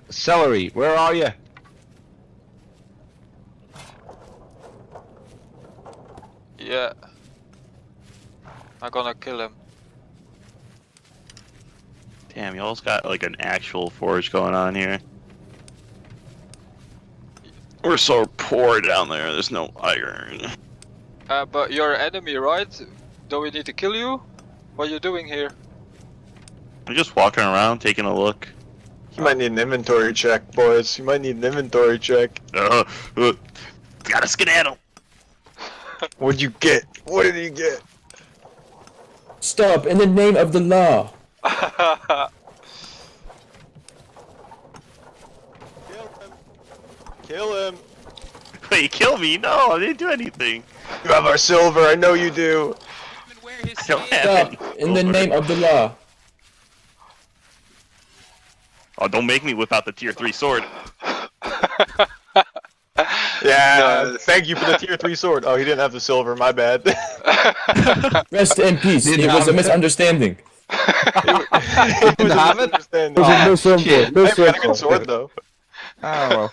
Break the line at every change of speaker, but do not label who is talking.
Celery, where are you?
Yeah. I'm gonna kill him.
Damn, y'all's got like an actual forge going on here. We're so poor down there, there's no iron.
But you're an enemy, right? Do we need to kill you? What are you doing here?
I'm just walking around, taking a look.
You might need an inventory check, boys. You might need an inventory check.
Gotta skedaddle.
What'd you get? What did you get?
Stop, in the name of the law.
Kill him.
Wait, kill me? No, I didn't do anything.
You have our silver, I know you do.
I don't have
Stop,
any
in the
silver.
name of the law.
Oh, don't make me whip out the tier 3 sword.
Yeah, thank you for the tier 3 sword. Oh, he didn't have the silver, my bad.
Rest in peace, it was a misunderstanding.
It was
have
a
it?
misunderstanding.
Oh,
I
shit.
have a good sword though.
Oh well.